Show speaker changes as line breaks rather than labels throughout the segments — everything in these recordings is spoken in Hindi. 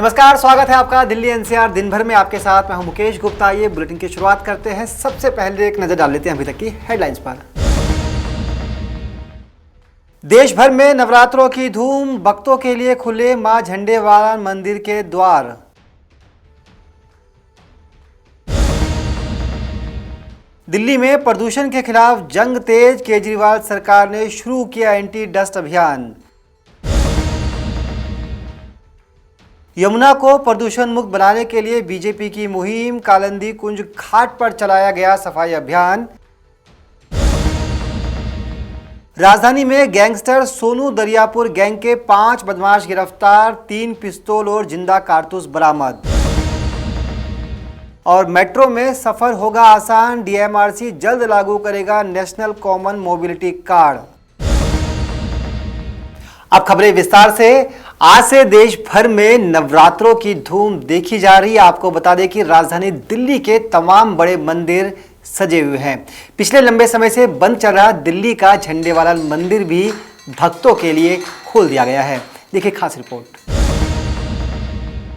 नमस्कार, स्वागत है आपका दिल्ली एनसीआर दिन भर में आपके साथ। मैं हूं मुकेश गुप्ता। ये बुलेटिन की शुरुआत करते हैं। सबसे पहले एक नजर डाल लेते हैं अभी तक की हेडलाइंस पर। देश भर में नवरात्रों की धूम, भक्तों के लिए खुले मां झंडेवालान मंदिर के द्वार। दिल्ली में प्रदूषण के खिलाफ जंग तेज, केजरीवाल सरकार ने शुरू किया एंटी डस्ट अभियान। यमुना को प्रदूषण मुक्त बनाने के लिए बीजेपी की मुहिम, कालिंदी कुंज घाट पर चलाया गया सफाई अभियान। राजधानी में गैंगस्टर सोनू दरियापुर गैंग के 5 बदमाश गिरफ्तार, 3 पिस्तौल और जिंदा कारतूस बरामद। और मेट्रो में सफर होगा आसान, डीएमआरसी जल्द लागू करेगा नेशनल कॉमन मोबिलिटी कार्ड। अब खबरें विस्तार से। आज से देश भर में नवरात्रों की धूम देखी जा रही है। आपको बता दें कि राजधानी दिल्ली के तमाम बड़े मंदिर सजे हुए हैं। पिछले लंबे समय से बंद चल रहा दिल्ली का झंडेवाला मंदिर भी भक्तों के लिए खोल दिया गया है। देखिए खास रिपोर्ट।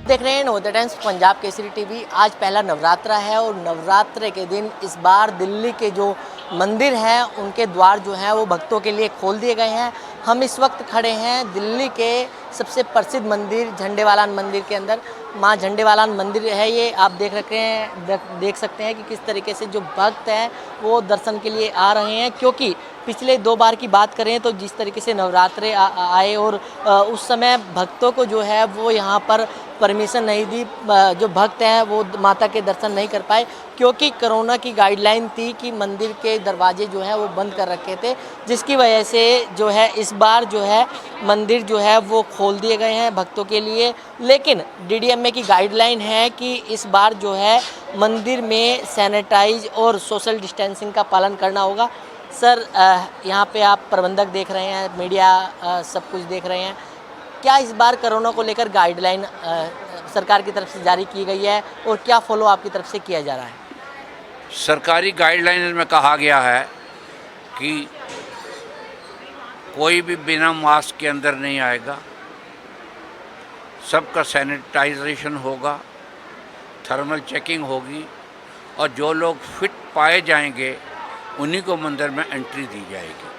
देख रहे हैं नवोदय टाइम्स पंजाब केसरी टीवी। आज पहला नवरात्रा है और नवरात्रे के दिन इस बार दिल्ली के जो मंदिर हैं उनके द्वार जो हैं वो भक्तों के लिए खोल दिए गए हैं। हम इस वक्त खड़े हैं दिल्ली के सबसे प्रसिद्ध मंदिर झंडेवालान मंदिर के अंदर। मां झंडेवालान मंदिर है ये, आप देख सकते हैं कि किस तरीके से जो भक्त हैं वो दर्शन के लिए आ रहे हैं। क्योंकि पिछले 2 बार की बात करें तो जिस तरीके से नवरात्रे आए और उस समय भक्तों को जो है वो यहाँ पर परमिशन नहीं दी, जो भक्त हैं वो माता के दर्शन नहीं कर पाए क्योंकि कोरोना की गाइडलाइन थी कि मंदिर के दरवाजे जो हैं वो बंद कर रखे थे, जिसकी वजह से जो है इस बार जो है मंदिर जो है वो खोल दिए गए हैं भक्तों के लिए। लेकिन डीडीएमए की गाइडलाइन है कि इस बार जो है मंदिर में सैनिटाइज और सोशल डिस्टेंसिंग का पालन करना होगा। सर, यहाँ पे आप प्रबंधक देख रहे हैं, मीडिया सब कुछ देख रहे हैं, क्या इस बार कोरोना को लेकर गाइडलाइन सरकार की तरफ से जारी की गई है और क्या फॉलो आपकी तरफ से किया जा रहा है?
सरकारी गाइडलाइन में कहा गया है कि कोई भी बिना मास्क के अंदर नहीं आएगा, सबका सैनिटाइजेशन होगा, थर्मल चेकिंग होगी और जो लोग फिट पाए जाएंगे उन्हीं को मंदिर में एंट्री दी जाएगी।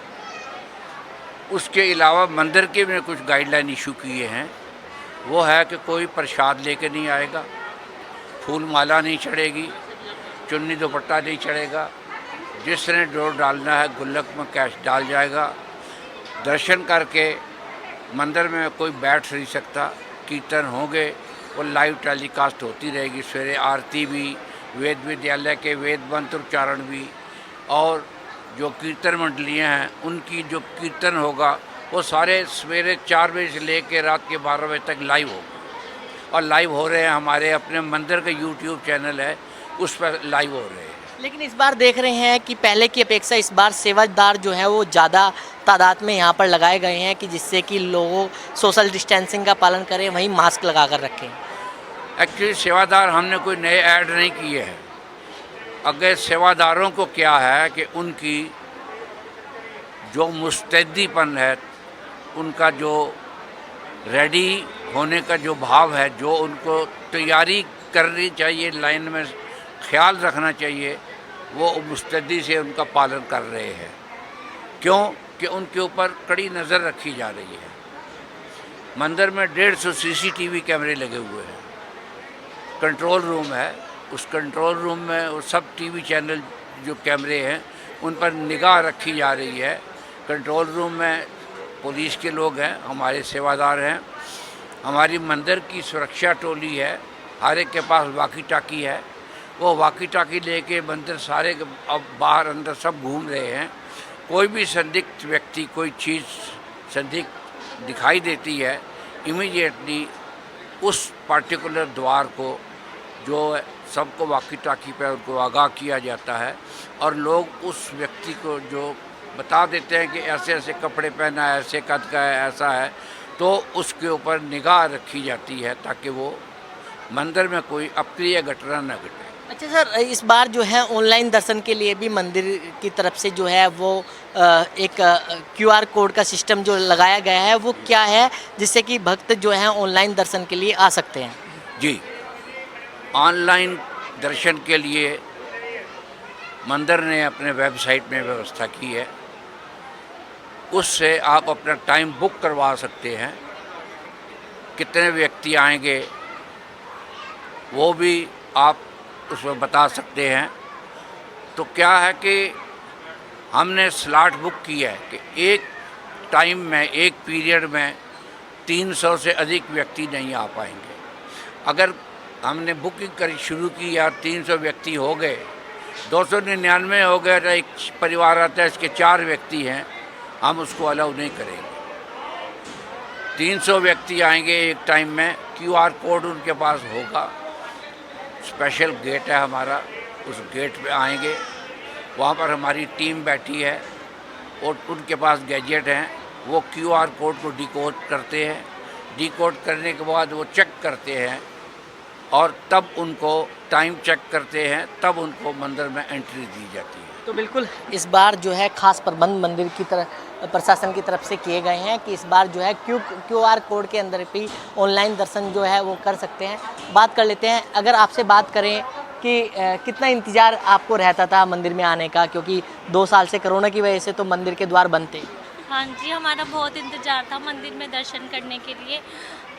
उसके अलावा मंदिर के में कुछ गाइडलाइन इशू किए हैं। वो है कि कोई प्रसाद लेके नहीं आएगा, फूल माला नहीं चढ़ेगी, चुन्नी दुपट्टा नहीं चढ़ेगा, जिसने डोर डालना है गुल्लक में कैश डाल जाएगा। दर्शन करके मंदिर में कोई बैठ नहीं सकता। कीर्तन होंगे वो लाइव टेलीकास्ट होती रहेगी। सवेरे आरती भी, वेद विद्यालय के वेद मंत्र उच्चारण भी, और जो कीर्तन मंडलियाँ हैं उनकी जो कीर्तन होगा वो सारे सवेरे 4 बजे से लेकर रात के 12 बजे तक लाइव होगा। और लाइव हो रहे हैं, हमारे अपने मंदिर का यूट्यूब चैनल है उस पर लाइव हो रहे हैं।
लेकिन इस बार देख रहे हैं कि पहले की अपेक्षा इस बार सेवादार जो है वो ज़्यादा तादाद में यहाँ पर लगाए गए हैं कि जिससे कि लोग सोशल डिस्टेंसिंग का पालन करें, वहीं मास्क लगा कर रखें।
एक्चुअली सेवादार हमने कोई नए ऐड नहीं किए हैं। अगर सेवादारों को क्या है कि उनकी जो मुस्तैदीपन है, उनका जो रेडी होने का जो भाव है, जो उनको तैयारी करनी चाहिए, लाइन में ख्याल रखना चाहिए, वो मुस्तैदी से उनका पालन कर रहे हैं। क्यों कि उनके ऊपर कड़ी नज़र रखी जा रही है। मंदिर में 150 सीसीटीवी कैमरे लगे हुए हैं। कंट्रोल रूम है, उस कंट्रोल रूम में वो सब टीवी चैनल जो कैमरे हैं उन पर निगाह रखी जा रही है। कंट्रोल रूम में पुलिस के लोग हैं, हमारे सेवादार हैं, हमारी मंदिर की सुरक्षा टोली है, हर एक के पास वाकी टाकी है। वो वाकी टाकी लेके मंदिर सारे अब बाहर अंदर सब घूम रहे हैं। कोई भी संदिग्ध व्यक्ति, कोई चीज़ संदिग्ध दिखाई देती है, इमीडिएटली उस पार्टिकुलर द्वार को जो सबको वाकी टाकी पर उनको आगाह किया जाता है और लोग उस व्यक्ति को जो बता देते हैं कि ऐसे ऐसे कपड़े पहना है, ऐसे कद का है, ऐसा है, तो उसके ऊपर निगाह रखी जाती है ताकि वो मंदिर में कोई अप्रिय घटना न घटे।
अच्छा सर, इस बार जो है ऑनलाइन दर्शन के लिए भी मंदिर की तरफ से जो है वो एक क्यूआर कोड का सिस्टम जो लगाया गया है, वो क्या है जिससे कि भक्त जो है ऑनलाइन दर्शन के लिए आ सकते हैं?
जी, ऑनलाइन दर्शन के लिए मंदिर ने अपने वेबसाइट में व्यवस्था की है। उससे आप अपना टाइम बुक करवा सकते हैं, कितने व्यक्ति आएंगे वो भी आप उसमें बता सकते हैं। तो क्या है कि हमने स्लॉट बुक की है कि एक टाइम में, एक पीरियड में 300 से अधिक व्यक्ति नहीं आ पाएंगे। अगर हमने बुकिंग करी शुरू की या 300 व्यक्ति हो गए, 299 हो गए, तो एक परिवार आता है इसके 4 व्यक्ति हैं, हम उसको अलाउ नहीं करेंगे। 300 व्यक्ति आएंगे एक टाइम में, क्यूआर कोड उनके पास होगा, स्पेशल गेट है हमारा, उस गेट पे आएंगे, वहाँ पर हमारी टीम बैठी है और उनके पास गैजेट हैं, वो क्यूआर कोड को डिकोड करते हैं। डिकोड करने के बाद वो चेक करते हैं और तब उनको टाइम चेक करते हैं, तब उनको मंदिर में एंट्री दी जाती है।
तो बिल्कुल इस बार जो है खास प्रबंध मंदिर की तरफ प्रशासन की तरफ से किए गए हैं कि इस बार जो है क्यूआर कोड के अंदर भी ऑनलाइन दर्शन जो है वो कर सकते हैं। बात कर लेते हैं, अगर आपसे बात करें कि कितना इंतज़ार आपको रहता था मंदिर में आने का, क्योंकि 2 साल से कोरोना की वजह से तो मंदिर के द्वार बंद थे।
हाँ जी, हमारा बहुत इंतज़ार था मंदिर में दर्शन करने के लिए।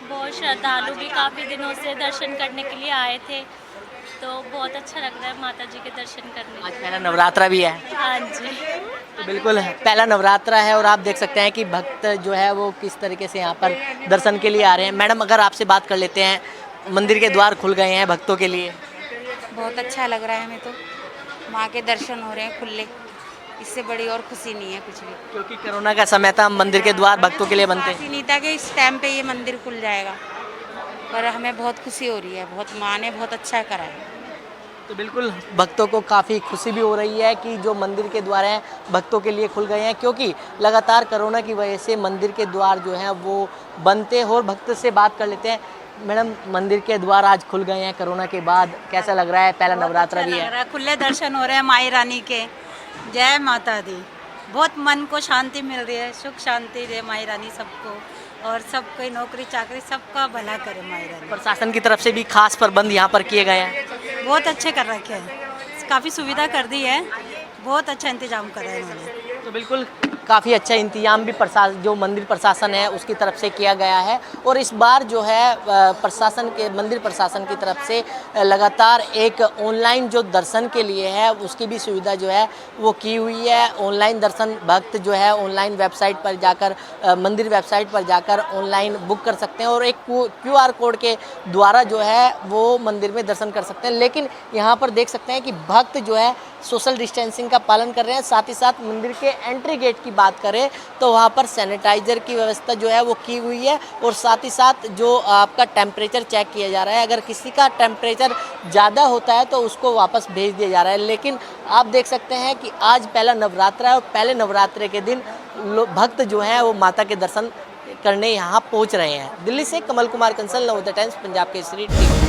बहुत श्रद्धालु भी काफ़ी दिनों से दर्शन करने के लिए आए थे, तो बहुत अच्छा लग रहा है माता जी के दर्शन करने।
आज पहला नवरात्रा भी है।
हाँ जी,
तो बिल्कुल पहला नवरात्रा है और आप देख सकते हैं कि भक्त जो है वो किस तरीके से यहाँ पर दर्शन के लिए आ रहे हैं। मैडम, अगर आपसे बात कर लेते हैं, मंदिर के द्वार खुल गए हैं भक्तों के लिए।
बहुत अच्छा लग रहा है हमें, तो माँ के दर्शन हो रहे हैं खुले, इससे बड़ी और खुशी नहीं है कुछ भी।
क्योंकि कोरोना का समय था, मंदिर के द्वार भक्तों के लिए बनते
खुशी नहीं था कि इस टाइम पे ये मंदिर खुल जाएगा, पर हमें बहुत खुशी हो रही है, बहुत माँ ने बहुत अच्छा करा है।
तो बिल्कुल भक्तों को काफ़ी खुशी भी हो रही है कि जो मंदिर के द्वार हैं भक्तों के लिए खुल गए हैं, क्योंकि लगातार कोरोना की वजह से मंदिर के द्वार जो हैं वो बनते हैं। और भक्त से बात कर लेते हैं। मैडम, मंदिर के द्वार आज खुल गए हैं कोरोना के बाद, कैसा लग रहा है? पहला नवरात्रा भी है,
खुले दर्शन हो रहे हैं माई रानी के। जय माता दी। बहुत मन को शांति मिल रही है, सुख शांति दे माई रानी सबको, और सबको नौकरी चाकरी सबका भला करे माई रानी।
प्रशासन की तरफ से भी खास प्रबंध यहाँ पर किए गए हैं।
बहुत अच्छे कर रखे हैं, काफ़ी सुविधा कर दी है, बहुत अच्छा इंतजाम करा है इन्होंने।
तो बिल्कुल काफ़ी अच्छा इंतजाम भी जो मंदिर प्रशासन है उसकी तरफ से किया गया है। और इस बार जो है मंदिर प्रशासन की तरफ से लगातार एक ऑनलाइन जो दर्शन के लिए है उसकी भी सुविधा जो है वो की हुई है। ऑनलाइन दर्शन भक्त जो है ऑनलाइन वेबसाइट पर जाकर मंदिर वेबसाइट पर जाकर ऑनलाइन बुक कर सकते हैं और एक क्यूआर कोड के द्वारा जो है वो मंदिर में दर्शन कर सकते हैं। लेकिन यहाँ पर देख सकते हैं कि भक्त जो है सोशल डिस्टेंसिंग का पालन कर रहे हैं। साथ ही साथ मंदिर के एंट्री गेट की बात करें तो वहाँ पर सैनिटाइज़र की व्यवस्था जो है वो की हुई है और साथ ही साथ जो आपका टेम्परेचर चेक किया जा रहा है। अगर किसी का टेम्परेचर ज़्यादा होता है तो उसको वापस भेज दिया जा रहा है। लेकिन आप देख सकते हैं कि आज पहला नवरात्रा है और पहले नवरात्रे के दिन भक्त जो हैं वो माता के दर्शन करने यहाँ पहुँच रहे हैं। दिल्ली से कमल कुमार कंसल, नवोदय टाइम्स, पंजाब केसरी टीवी।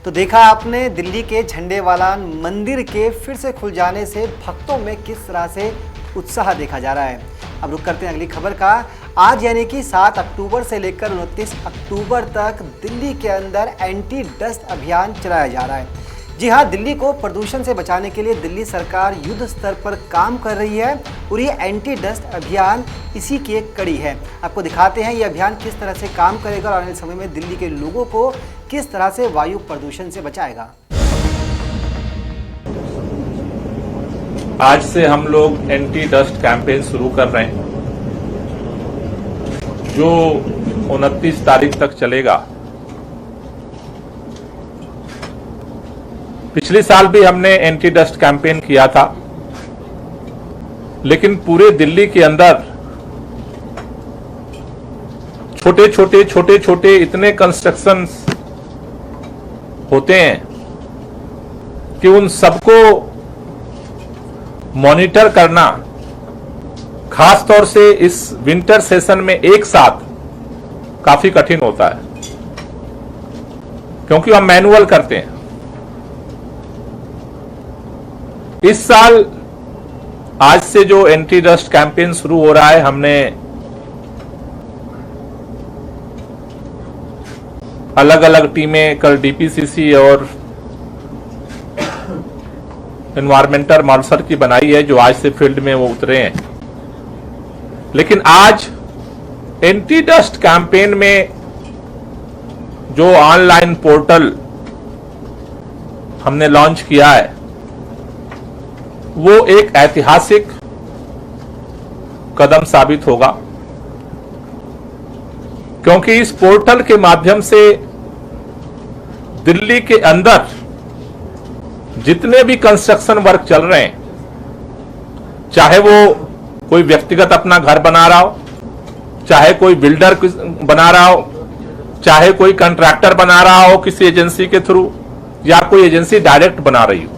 तो देखा आपने दिल्ली के झंडेवाला मंदिर के फिर से खुल जाने से भक्तों में किस तरह से उत्साह देखा जा रहा है। अब रुक करते हैं अगली खबर का। आज यानी कि 7 अक्टूबर से लेकर 29 अक्टूबर तक दिल्ली के अंदर एंटी डस्ट अभियान चलाया जा रहा है। जी हाँ, दिल्ली को प्रदूषण से बचाने के लिए दिल्ली सरकार युद्ध स्तर पर काम कर रही है और ये एंटी डस्ट अभियान इसी की एक कड़ी है। आपको दिखाते हैं ये अभियान किस तरह से काम करेगा और आने वाले समय में दिल्ली के लोगों को किस तरह से वायु प्रदूषण से बचाएगा।
आज से हम लोग एंटी डस्ट कैंपेन शुरू कर रहे हैं जो 29 तारीख तक चलेगा। पिछले साल भी हमने एंटी डस्ट कैंपेन किया था, लेकिन पूरे दिल्ली के अंदर छोटे छोटे इतने कंस्ट्रक्शंस होते हैं कि उन सबको मॉनिटर करना, खास तौर से इस विंटर सेशन में एक साथ काफी कठिन होता है, क्योंकि हम मैनुअल करते हैं। इस साल आज से जो एंटी डस्ट कैंपेन शुरू हो रहा है, हमने अलग अलग टीमें कल डीपीसीसी और एनवायरमेंटल मार्शल की बनाई है, जो आज से फील्ड में वो उतरे हैं। लेकिन आज एंटी डस्ट कैंपेन में जो ऑनलाइन पोर्टल हमने लॉन्च किया है, वो एक ऐतिहासिक कदम साबित होगा, क्योंकि इस पोर्टल के माध्यम से दिल्ली के अंदर जितने भी कंस्ट्रक्शन वर्क चल रहे हैं, चाहे वो कोई व्यक्तिगत अपना घर बना रहा हो, चाहे कोई बिल्डर बना रहा हो, चाहे कोई कॉन्ट्रैक्टर बना रहा हो किसी एजेंसी के थ्रू, या कोई एजेंसी डायरेक्ट बना रही हो,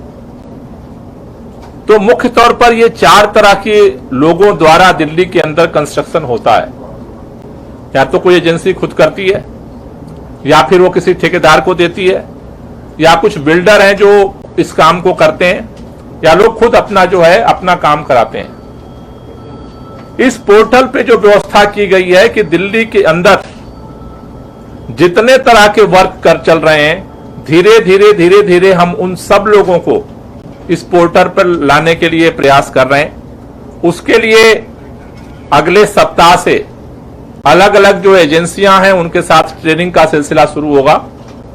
तो मुख्य तौर पर ये 4 तरह के लोगों द्वारा दिल्ली के अंदर कंस्ट्रक्शन होता है। या तो कोई एजेंसी खुद करती है, या फिर वो किसी ठेकेदार को देती है, या कुछ बिल्डर हैं जो इस काम को करते हैं, या लोग खुद अपना जो है अपना काम कराते हैं। इस पोर्टल पे जो व्यवस्था की गई है कि दिल्ली के अंदर जितने तरह के वर्क कर चल रहे हैं, धीरे धीरे हम उन सब लोगों को इस पोर्टल पर लाने के लिए प्रयास कर रहे हैं। उसके लिए अगले सप्ताह से अलग अलग जो एजेंसियां हैं उनके साथ ट्रेनिंग का सिलसिला शुरू होगा,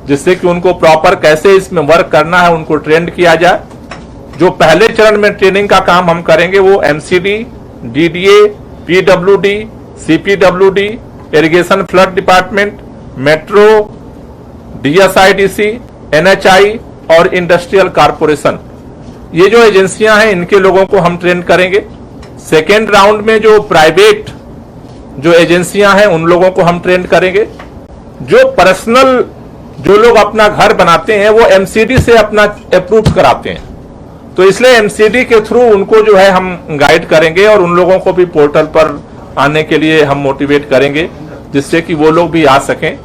जिससे कि उनको प्रॉपर कैसे इसमें वर्क करना है उनको ट्रेंड किया जाए। जो पहले चरण में ट्रेनिंग का काम हम करेंगे वो MCD, DDA, PWD, CPWD, irrigation flood department, metro, DSIDC, NHI और इंडस्ट्रियल कारपोरेशन, ये जो एजेंसियां हैं इनके लोगों को हम ट्रेन करेंगे। सेकेंड राउंड में जो प्राइवेट जो एजेंसियां हैं उन लोगों को हम ट्रेन करेंगे। जो पर्सनल जो लोग अपना घर बनाते हैं वो एमसीडी से अपना अप्रूव कराते हैं, तो इसलिए एमसीडी के थ्रू उनको जो है हम गाइड करेंगे और उन लोगों को भी पोर्टल पर आने के लिए हम मोटिवेट करेंगे, जिससे कि वो लोग भी आ सकें।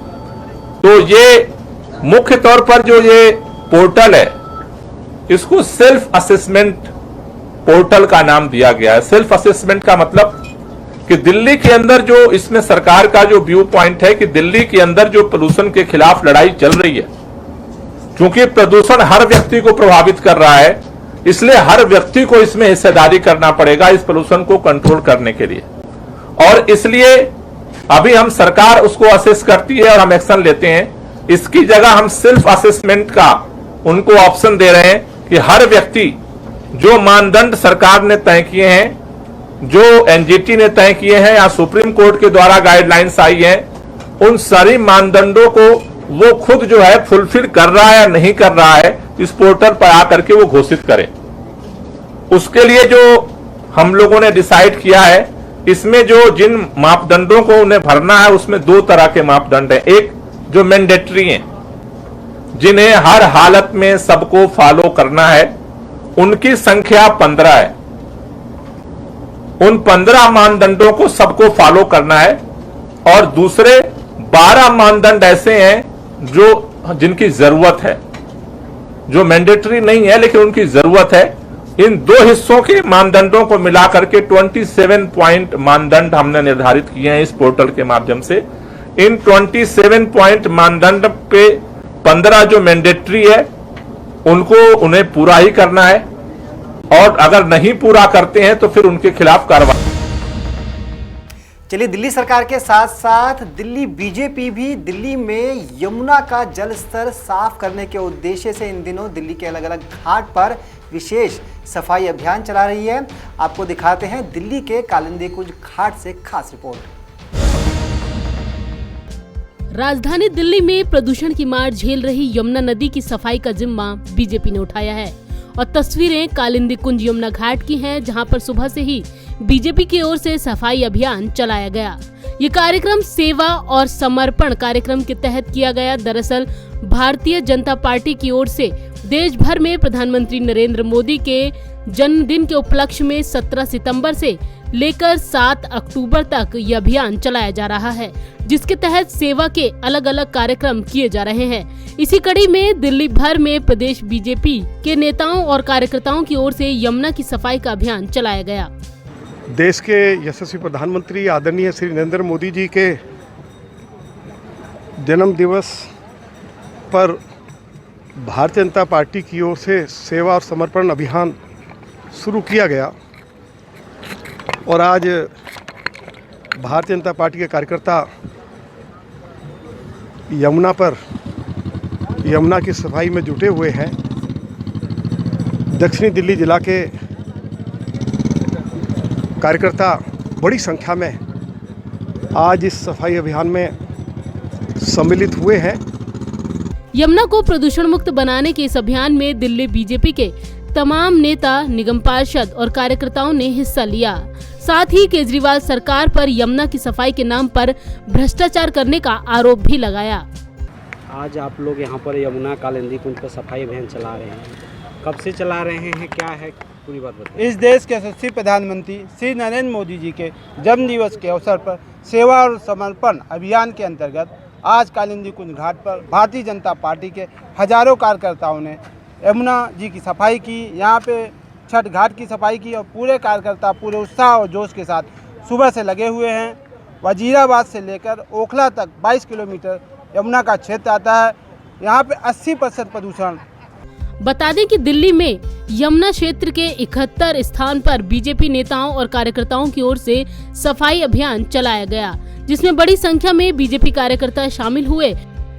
तो ये मुख्य तौर पर जो ये पोर्टल है, इसको सेल्फ असेसमेंट पोर्टल का नाम दिया गया है। सेल्फ असेसमेंट का मतलब कि दिल्ली के अंदर जो इसमें सरकार का जो व्यू पॉइंट है कि दिल्ली के अंदर जो प्रदूषण के खिलाफ लड़ाई चल रही है, क्योंकि प्रदूषण हर व्यक्ति को प्रभावित कर रहा है, इसलिए हर व्यक्ति को इसमें हिस्सेदारी करना पड़ेगा इस प्रदूषण को कंट्रोल करने के लिए। और इसलिए अभी हम सरकार उसको असेस करती है और हम एक्शन लेते हैं। इसकी जगह हम सेल्फ असेसमेंट का उनको ऑप्शन दे रहे हैं कि हर व्यक्ति जो मानदंड सरकार ने तय किए हैं, जो एनजीटी ने तय किए हैं या सुप्रीम कोर्ट के द्वारा गाइडलाइंस आई हैं, उन सारी मानदंडों को वो खुद जो है फुलफिल कर रहा है या नहीं कर रहा है, इस पोर्टल पर आकर के वो घोषित करें। उसके लिए जो हम लोगों ने डिसाइड किया है, इसमें जो जिन मापदंडों को उन्हें भरना है उसमें 2 तरह के मापदंड हैं। एक जो मैंडेटरी हैं, जिन्हें हर हालत में सबको फॉलो करना है, उनकी संख्या 15 है। उन 15 मानदंडों को सबको फॉलो करना है। और दूसरे 12 मानदंड ऐसे हैं जो जिनकी जरूरत है, जो मैंडेटरी नहीं है लेकिन उनकी जरूरत है। इन 2 हिस्सों के मानदंडों को मिलाकर के 27 पॉइंट मानदंड हमने निर्धारित किए हैं इस पोर्टल के माध्यम से। इन 27 पॉइंट मानदंड पे 15 जो मैंडेटरी है उनको उन्हें पूरा ही करना है, और अगर नहीं पूरा करते हैं तो फिर उनके खिलाफ कार्रवाई।
चलिए, दिल्ली सरकार के साथ साथ दिल्ली बीजेपी भी दिल्ली में यमुना का जल स्तर साफ करने के उद्देश्य से इन दिनों दिल्ली के अलग अलग घाट पर विशेष सफाई अभियान चला रही है। आपको दिखाते हैं दिल्ली के कालिंदी कुंज घाट से खास रिपोर्ट।
राजधानी दिल्ली में प्रदूषण की मार झेल रही यमुना नदी की सफाई का जिम्मा बीजेपी ने उठाया है, और तस्वीरें कालिंदी कुंज यमुना घाट की हैं, जहां पर सुबह से ही बीजेपी की ओर से सफाई अभियान चलाया गया। ये कार्यक्रम सेवा और समर्पण कार्यक्रम के तहत किया गया। दरअसल भारतीय जनता पार्टी की ओर से देश भर में प्रधानमंत्री नरेंद्र मोदी के जन्मदिन के उपलक्ष्य में 17 सितंबर से लेकर 7 अक्टूबर तक ये अभियान चलाया जा रहा है, जिसके तहत सेवा के अलग अलग कार्यक्रम किए जा रहे हैं। इसी कड़ी में दिल्ली भर में प्रदेश बीजेपी के नेताओं और कार्यकर्ताओं की ओर से यमुना की सफाई का अभियान चलाया गया।
देश के यशस्वी प्रधानमंत्री आदरणीय श्री नरेंद्र मोदी जी के जन्म दिवस पर भारतीय जनता पार्टी की ओर से सेवा और समर्पण अभियान शुरू किया गया और आज भारतीय जनता पार्टी के कार्यकर्ता यमुना की सफाई में जुटे हुए हैं। दक्षिणी दिल्ली जिला के कार्यकर्ता बड़ी संख्या में आज इस सफाई अभियान में सम्मिलित हुए हैं।
यमुना को प्रदूषण मुक्त बनाने के इस अभियान में दिल्ली बीजेपी के तमाम नेता, निगम पार्षद और कार्यकर्ताओं ने हिस्सा लिया। साथ ही केजरीवाल सरकार पर यमुना की सफाई के नाम पर भ्रष्टाचार करने का आरोप भी लगाया।
आज आप लोग यहाँ पर यमुना कालिंदी कुंज पर सफाई अभियान चला रहे हैं, कब से चला रहे हैं, क्या है पूरी बात बताइए।
इस देश के यशस्वी प्रधानमंत्री श्री नरेंद्र मोदी जी के जन्म दिवस के अवसर पर सेवा और समर्पण अभियान के अंतर्गत आज कालिंदी कुंज घाट पर भारतीय जनता पार्टी के हजारों कार्यकर्ताओं ने यमुना जी की सफाई की, यहाँ पे छठ घाट की सफाई की और पूरे कार्यकर्ता पूरे उत्साह और जोश के साथ सुबह से लगे हुए हैं। वजीराबाद से लेकर ओखला तक 22 किलोमीटर यमुना का क्षेत्र आता है। यहाँ पे 80% प्रदूषण।
बता दें कि दिल्ली में यमुना क्षेत्र के 71 स्थान पर बीजेपी नेताओं और कार्यकर्ताओं की ओर से सफाई अभियान चलाया गया, जिसमें बड़ी संख्या में बीजेपी कार्यकर्ता शामिल हुए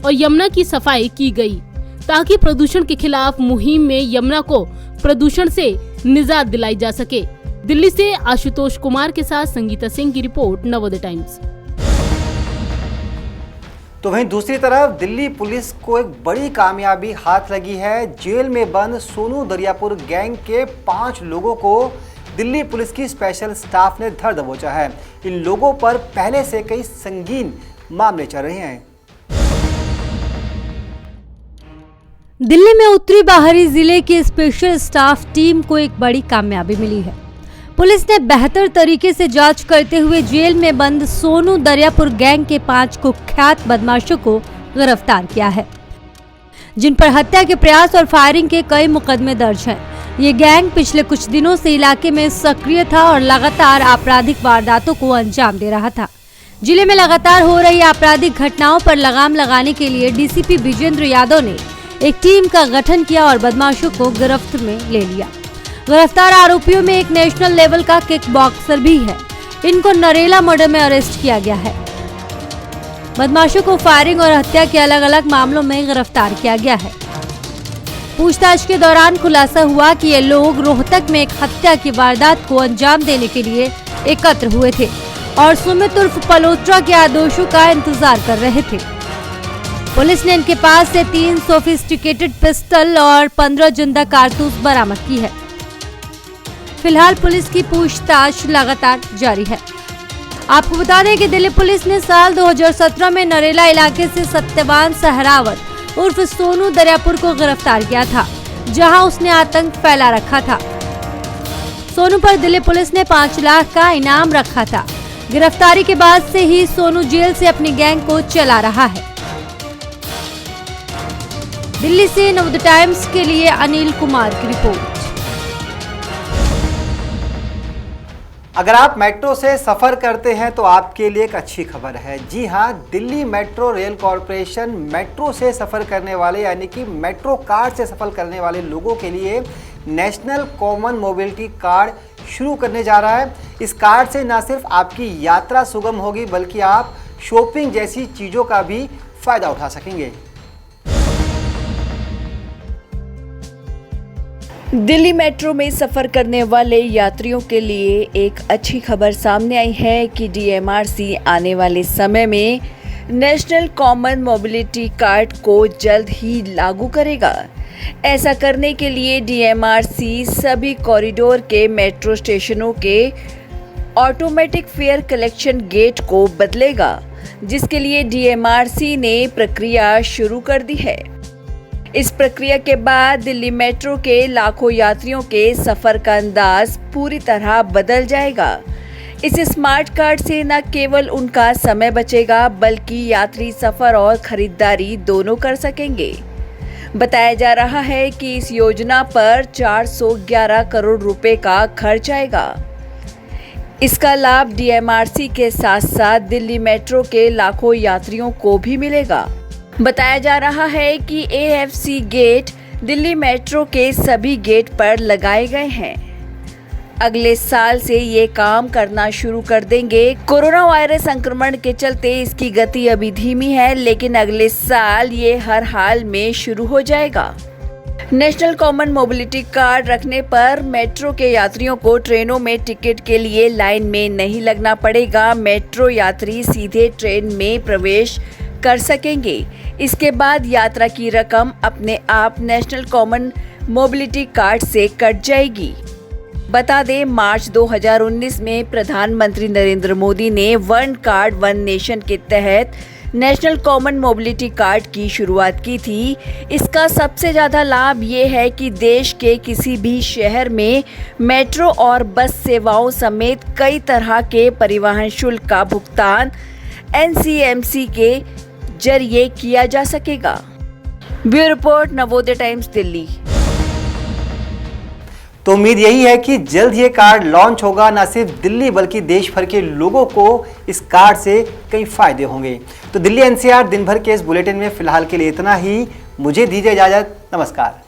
और यमुना की सफाई की गई, ताकि प्रदूषण के खिलाफ मुहिम में यमुना को प्रदूषण से निजात दिलाई जा सके। दिल्ली से आशुतोष कुमार के साथ संगीता सिंह की रिपोर्ट, नवोदय टाइम्स।
तो वहीं दूसरी तरफ दिल्ली पुलिस को एक बड़ी कामयाबी हाथ लगी है। जेल में बंद सोनू दरियापुर गैंग के 5 लोगों को दिल्ली पुलिस की स्पेशल स्टाफ ने धर दबोचा है। इन लोगों पर पहले से कई संगीन मामले चल रहे हैं।
दिल्ली में उत्तरी बाहरी जिले की स्पेशल स्टाफ टीम को एक बड़ी कामयाबी मिली है। पुलिस ने बेहतर तरीके से जांच करते हुए जेल में बंद सोनू दरियापुर गैंग के 5 कुख्यात बदमाशों को गिरफ्तार किया है, जिन पर हत्या के प्रयास और फायरिंग के कई मुकदमे दर्ज हैं। ये गैंग पिछले कुछ दिनों से इलाके में सक्रिय था और लगातार आपराधिक वारदातों को अंजाम दे रहा था। जिले में लगातार हो रही आपराधिक घटनाओं पर लगाम लगाने के लिए डीसीपी विजेंद्र यादव ने एक टीम का गठन किया और बदमाशों को गिरफ्त में ले लिया। गिरफ्तार आरोपियों में एक नेशनल लेवल का किक बॉक्सर भी है। इनको नरेला मर्डर में अरेस्ट किया गया है। बदमाशों को फायरिंग और हत्या के अलग अलग मामलों में गिरफ्तार किया गया है। पूछताछ के दौरान खुलासा हुआ कि ये लोग रोहतक में एक हत्या की वारदात को अंजाम देने के लिए एकत्र हुए थे और सुमित उर्फ पलोत्रा के आदेशों का इंतजार कर रहे थे। पुलिस ने इनके पास से 3 सोफिस्टिकेटेड पिस्टल और 15 जिंदा कारतूस बरामद की है। फिलहाल पुलिस की पूछताछ लगातार जारी है। आपको बता दें कि दिल्ली पुलिस ने साल 2017 में नरेला इलाके से सत्यवान सहरावत उर्फ सोनू दरियापुर को गिरफ्तार किया था, जहां उसने आतंक फैला रखा था। सोनू पर दिल्ली पुलिस ने 5 लाख का इनाम रखा था। गिरफ्तारी के बाद से ही सोनू जेल से अपनी गैंग को चला रहा है। दिल्ली से नवोदय टाइम्स के लिए अनिल कुमार की रिपोर्ट।
अगर आप मेट्रो से सफ़र करते हैं तो आपके लिए एक अच्छी खबर है। जी हां, Delhi metro rail corporation metro से सफ़र करने वाले यानी कि मेट्रो कार्ड से सफ़र करने वाले लोगों के लिए नेशनल कॉमन मोबिलिटी कार्ड शुरू करने जा रहा है। इस कार्ड से न सिर्फ आपकी यात्रा सुगम होगी बल्कि आप शॉपिंग जैसी चीज़ों का भी फ़ायदा उठा सकेंगे।
दिल्ली मेट्रो में सफ़र करने वाले यात्रियों के लिए एक अच्छी खबर सामने आई है कि डीएमआरसी आने वाले समय में नेशनल कॉमन मोबिलिटी कार्ड को जल्द ही लागू करेगा। ऐसा करने के लिए डीएमआरसी सभी कॉरिडोर के मेट्रो स्टेशनों के ऑटोमेटिक फेयर कलेक्शन गेट को बदलेगा, जिसके लिए डीएमआरसी ने प्रक्रिया शुरू कर दी है। इस प्रक्रिया के बाद दिल्ली मेट्रो के लाखों यात्रियों के सफर का अंदाज पूरी तरह बदल जाएगा। इस स्मार्ट कार्ड से न केवल उनका समय बचेगा बल्कि यात्री सफर और खरीदारी दोनों कर सकेंगे। बताया जा रहा है कि इस योजना पर 411 करोड़ रुपए का खर्च आएगा। इसका लाभ डीएमआरसी के साथ साथ दिल्ली मेट्रो के लाखों यात्रियों को भी मिलेगा। बताया जा रहा है कि एएफसी गेट दिल्ली मेट्रो के सभी गेट पर लगाए गए हैं। अगले साल से ये काम करना शुरू कर देंगे। कोरोना वायरस संक्रमण के चलते इसकी गति अभी धीमी है, लेकिन अगले साल ये हर हाल में शुरू हो जाएगा। नेशनल कॉमन मोबिलिटी कार्ड रखने पर मेट्रो के यात्रियों को ट्रेनों में टिकट के लिए लाइन में नहीं लगना पड़ेगा। मेट्रो यात्री सीधे ट्रेन में प्रवेश कर सकेंगे। इसके बाद यात्रा की रकम अपने आप नेशनल कॉमन मोबिलिटी कार्ड से कट जाएगी। बता दें, मार्च 2019 में प्रधानमंत्री नरेंद्र मोदी ने वन कार्ड वन नेशन के तहत नेशनल कॉमन मोबिलिटी कार्ड की शुरुआत की थी। इसका सबसे ज़्यादा लाभ ये है कि देश के किसी भी शहर में मेट्रो और बस सेवाओं समेत कई तरह के परिवहन शुल्क का भुगतान एनसीएमसी के जरिए किया जा सकेगा। Bureau report, Navodaya times, Delhi.
तो उम्मीद यही है कि जल्द ये कार्ड लॉन्च होगा। न सिर्फ दिल्ली बल्कि देश भर के लोगों को इस कार्ड से कई फायदे होंगे। तो दिल्ली एनसीआर दिन भर के इस बुलेटिन में फिलहाल के लिए इतना ही। मुझे दीजिए इजाजत। नमस्कार।